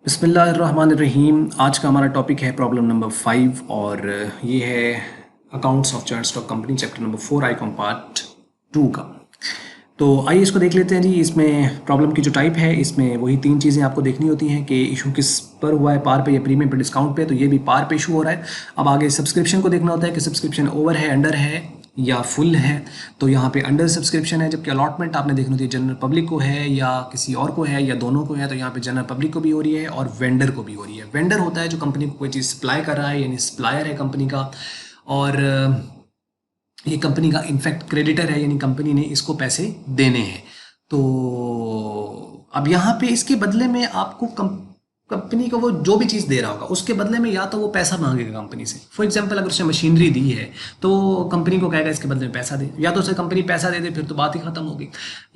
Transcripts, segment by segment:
बिस्मिल्लाहिर्रहमानिर्रहीम। आज का हमारा टॉपिक है प्रॉब्लम नंबर 5 और ये है accounts of joint stock company chapter number 4 Icom part 2 का। तो आइए इसको देख लेते हैं जी। इसमें प्रॉब्लम की जो टाइप है इसमें वही तीन चीज़ें आपको देखनी होती हैं कि इशू किस पर हुआ है, पार पे या प्रीमियम पे, डिस्काउंट पे। तो ये भी पार पे इशू हो रहा है। अब आगे सब्सक्रिप्शन को देखना होता है कि सब्सक्रिप्शन ओवर है, अंडर है या फुल है। तो यहाँ पे अंडर सब्सक्रिप्शन है, जबकि अलॉटमेंट आपने देखनी होती है जनरल पब्लिक को है या किसी और को है या दोनों को है। तो यहाँ पे जनरल पब्लिक को भी हो रही है और वेंडर को भी हो रही है। वेंडर होता है जो कंपनी को कोई चीज़ सप्लाई कर रहा है, यानी सप्लायर है कंपनी का, और ये कंपनी का इनफैक्ट क्रेडिटर है, यानी कंपनी ने इसको पैसे देने हैं। तो अब यहाँ पे इसके बदले में आपको कंपनी को वो जो भी चीज़ दे रहा होगा उसके बदले में या तो वो पैसा मांगेगा कंपनी से। फॉर एग्जांपल अगर उसने मशीनरी दी है तो कंपनी को कहेगा इसके बदले में पैसा दे, या तो उसे कंपनी पैसा दे दे, फिर तो बात ही खत्म होगी।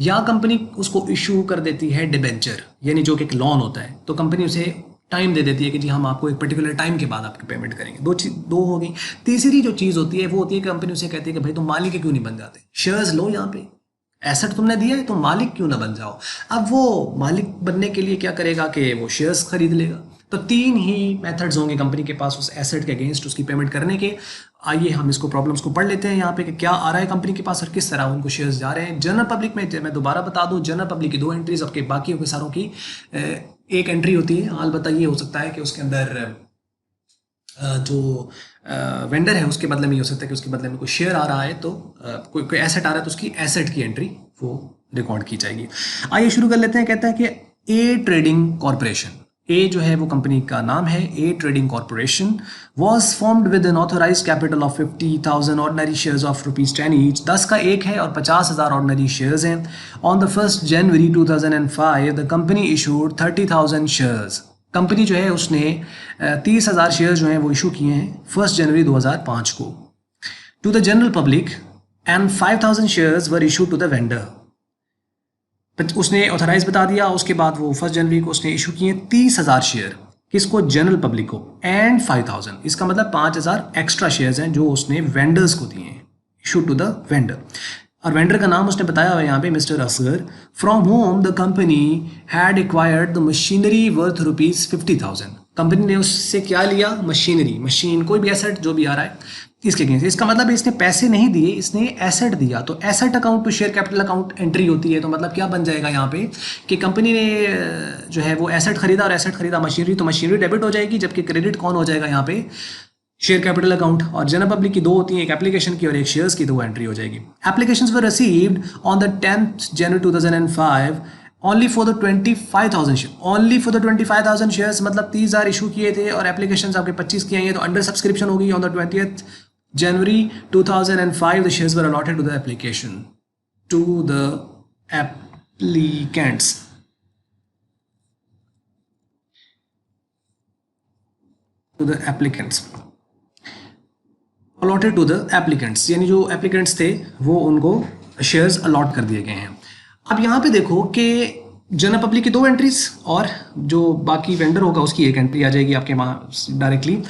या कंपनी उसको इशू कर देती है डिबेंचर, यानी जो कि एक लोन होता है। तो कंपनी उसे टाइम दे देती है कि जी हम आपको एक पर्टिकुलर टाइम के बाद आपकी पेमेंट करेंगे। दो हो गई। तीसरी जो चीज़ होती है वो होती है कि कंपनी उसे कहती है कि भाई तुम मालिक क्यों नहीं बन जाते, शेयर्स लो, यहाँ पे एसेट तुमने दिया है तो मालिक क्यों ना बन जाओ। अब वो मालिक बनने के लिए क्या करेगा कि वो शेयर्स खरीद लेगा। तो तीन ही मेथड्स होंगे कंपनी के पास उस एसेट के अगेंस्ट उसकी पेमेंट करने के। आइए हम इसको प्रॉब्लम्स को पढ़ लेते हैं यहाँ पे कि क्या आ रहा है कंपनी के पास और किस तरह उनको शेयर्स जा रहे हैं। जनरल पब्लिक में मैं दोबारा बता दूं, जनरल पब्लिक की 2 एंट्रीज और बाकी के सारों की एक एंट्री होती है। अलबत्ता ये हो सकता है कि उसके अंदर जो वेंडर है उसके बदले में ये हो सकता है कि उसके बदले में कोई शेयर आ रहा है, तो कोई एसेट आ रहा है तो उसकी एसेट की एंट्री वो रिकॉर्ड की जाएगी। आइए शुरू कर लेते हैं। कहता है कि ए ट्रेडिंग कॉर्पोरेशन, ए जो है वो कंपनी का नाम है, a trading corporation was formed with an authorise capital of 50,000 ordinary shares of ₹10 each. 10 का एक है और 50,000 ऑर्डनरी शेयर्स हैं। On the 1 January 2005 the company issued 30,000 shares. Company जो है उसने 30,000 शेयर जो हैं वो इशू किए हैं 1 जनवरी 2005 को to the general public and 5,000 shares were issue to the vendor. उसने ऑथराइज बता दिया। उसके बाद वो 1 जनवरी को उसने इशू किए 30,000 शेयर, किसको, जनरल पब्लिक को, एंड 5,000, इसका मतलब 5,000 एक्स्ट्रा शेयर्स हैं जो उसने वेंडर्स को दिए हैं, इशू टू द वेंडर। और वेंडर का नाम उसने बताया हुआ है यहाँ पे mister Asgar, from whom the company had acquired the machinery worth ₹50,000। Company ने उससे क्या लिया, मशीनरी, मशीन, कोई भी एसेट जो भी आ रहा है इसके अगेंस्ट। इसका मतलब इसने पैसे नहीं दिए, इसने एसेट दिया। तो asset account to share capital account entry होती है। तो मतलब क्या बन जाएगा यहाँ पे कि कंपनी ने जो है वो एसेट खरीदा और एसेट खरीदा मशीनरी, तो मशीनरी डेबिट हो जाएगी, जबकि क्रेडिट कौन हो जाएगा यहाँ पे, शेयर कैपिटल अकाउंट। और जनरल पब्लिक की 2 होती हैं, एक एप्लीकेशन की और एक शेयर्स की, 2 एंट्री हो जाएगी। Applications were received on the 10th January 2005 only for the 25,000 share, only for the 25,000 shares, मतलब 30,000 इशू किए थे और एप्लीकेशंस आपके 25 की आई हैं। तो अंडर सब्सक्रिप्शन होगी। On the 20th January 2005 the shares were allotted to the application to the applicants allotted to the applicants, यानी जो applicants थे वो उनको shares allot कर दिए गए हैं। अब यहाँ पे देखो कि जनरल पब्लिक की 2 एंट्रीज और जो बाकी वेंडर होगा उसकी एक एंट्री आ जाएगी आपके वहाँ डायरेक्टली।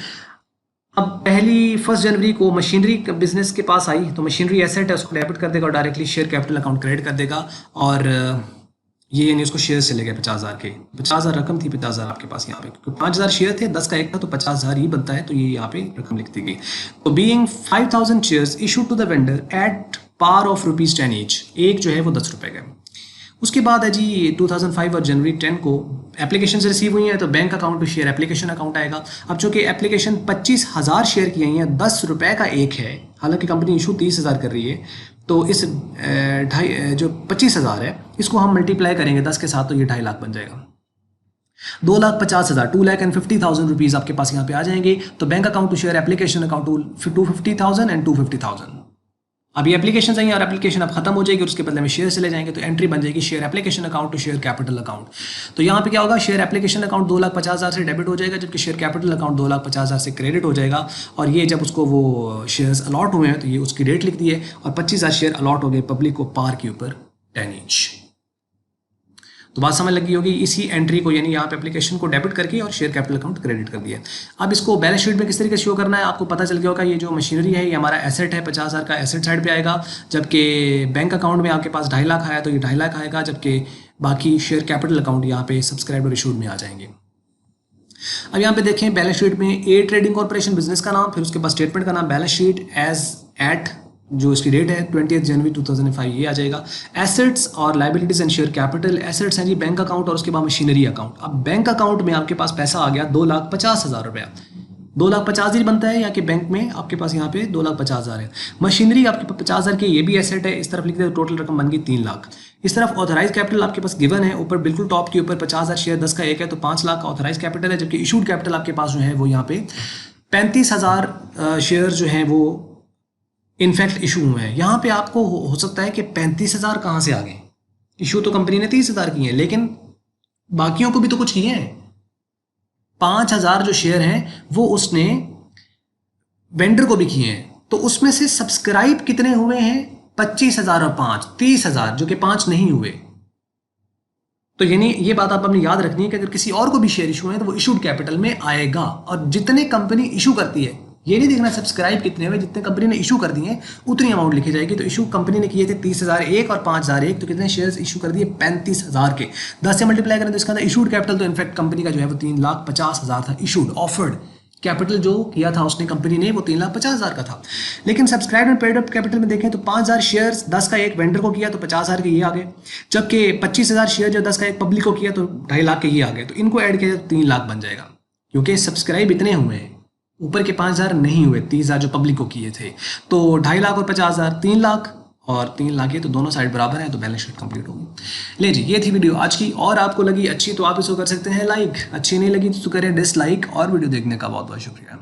अब पहली 1 जनवरी को मशीनरी बिजनेस के पास आई, तो मशीनरी एसेट है उसको डेबिट कर देगा और directly share capital account credit कर देगा। और ये यानी उसको शेयर चले गए 50,000 के, 50,000 रकम थी, 50,000 आपके पास यहाँ पे, क्योंकि 5,000 शेयर थे, 10 का एक था तो 50,000 ही बनता है, तो ये यहाँ पे रकम लिख दी गई। तो being 5,000 shares issue to the vendor at par of ₹10 each, एक जो है वो 10 रुपये का। उसके बाद है जी 2005 और जनवरी 10 को एप्लीकेशन से रिसीव हुई हैं, तो bank account to share application account आएगा। अब चूंकि एप्लीकेशन 25,000 शेयर की आई हैं, 10 रुपये का एक है, हालांकि कंपनी इशू 30,000 कर रही है, तो इस जो 25,000 है इसको हम मल्टीप्लाई करेंगे 10 के साथ, तो ये 2.5 लाख बन जाएगा। 2,50,000, 2,50,000 रुपीज़ आपके पास यहाँ पे आ जाएंगे। तो bank account to share application account 250,000 and 250,000। अब ये एप्लीकेशन आई और एप्लीकेशन अब खत्म हो जाएगी और उसके बदले में शेयर चले जाएंगे, तो एंट्री बन जाएगी share application account to share capital account. तो यहाँ पे क्या होगा, शेयर एप्लीकेशन अकाउंट 2,50,000 से डेबिट हो जाएगा, जबकि शेयर कैपिटल अकाउंट 2,50,000 से क्रेडिट हो जाएगा। और ये जब उसको वो शेयर्स अलॉट हुए हैं तो ये उसकी रेट लिख दी है और 25,000 शेयर अलॉट हो गए पब्लिक को पार के ऊपर 10 इंच। तो बात समझ लगी होगी। इसी एंट्री को यानी यहाँ पे एप्लीकेशन को डेबिट करके और शेयर कैपिटल अकाउंट क्रेडिट कर दिया। अब इसको बैलेंस शीट में किस तरीके से शो करना है आपको पता चल गया होगा। ये जो मशीनरी है ये हमारा एसेट है, 50,000 का एसेट साइड पे आएगा, जबकि बैंक अकाउंट में आपके पास 2.5 लाख आया तो ये 2.5 लाख आएगा, जबकि बाकी शेयर कैपिटल अकाउंट यहाँ पे सब्सक्राइबर इशूड में आ जाएंगे। अब यहाँ पे देखें बैलेंस शीट में ए ट्रेडिंग कॉर्पोरेशन बिजनेस का नाम, फिर उसके बाद स्टेटमेंट का नाम, बैलेंस शीट एज एट जो इसकी डेट है 20 जनवरी 2005 ये आ जाएगा। एसेट्स और liabilities and share capital, assets हैं जी बैंक अकाउंट और उसके बाद मशीनरी अकाउंट। अब बैंक अकाउंट में आपके पास पैसा आ गया 2,50,000 रुपया, 2,50,000 बनता है, या कि बैंक में आपके पास यहाँ पे 2,50,000 है। मशीनरी आपके पास 50,000 की, ये भी एसेट है, इस तरफ लिख दे तो टोटल रकम बन गई 3 लाख। इस तरफ ऑथराइज कैपिटल आपके पास गिवन है, ऊपर बिल्कुल टॉप के ऊपर 50,000 शेयर 10 का 1 है तो 5 लाख का ऑथराइज कैपिटल है, जबकि इशूड कैपिटल आपके पास जो है वो यहाँ पे 35,000 शेयर जो हैं वो इनफैक्ट इशू हुए हैं। यहाँ पे आपको हो सकता है कि 35,000 कहाँ से आ गए, इशू तो कंपनी ने 30,000 किए हैं, लेकिन बाकियों को भी तो कुछ किए हैं। 5,000 जो शेयर हैं वो उसने वेंडर को भी किए हैं, तो उसमें से सब्सक्राइब कितने हुए हैं 25,000 और 5 30,000, जो कि 5 नहीं हुए। तो यानी ये बात आप अपने याद रखनी है कि अगर किसी और को भी शेयर इशू है तो वो इशूड कैपिटल में आएगा। और जितने कंपनी इशू करती है, ये नहीं देखना सब्सक्राइब कितने हुए, जितने कंपनी ने इशू कर दिए हैं उतनी अमाउंट लिखी जाएगी। तो इशू कंपनी ने किए थे 30,001 और 5,001, तो कितने शेयर्स इशू कर दिए 35,000 के। 10 से मल्टीप्लाई करें तो इसका इशूड कैपिटल तो इनफैक्ट कंपनी का जो है वो 3,50,000 था। इशूड ऑफर्ड कैपिटल जो किया था उसने कंपनी ने वो 3,50,000 का था। लेकिन subscribe and paid up capital में देखें तो 5,000 शेयर्स 10 का 1 वेंडर को किया तो 50,000 के ये आ गए, जबकि 25,000 शेयर जो 10 का 1 पब्लिक को किया तो 2.5 लाख के ये आ गए। तो इनको ऐड किया तो 3 लाख बन जाएगा, क्योंकि सब्सक्राइब इतने हुए हैं, ऊपर के 5,000 नहीं हुए, 30,000 जो पब्लिक को किए थे। तो 2.5 लाख और 50,000 3 लाख और 3 लाख, ये तो दोनों साइड बराबर हैं, तो बैलेंस शीट कंप्लीट होगी। ले जी, ये थी वीडियो आज की, और आपको लगी अच्छी तो आप इसको कर सकते हैं लाइक, अच्छी नहीं लगी तो करें डिसलाइक, और वीडियो देखने का बहुत बहुत शुक्रिया।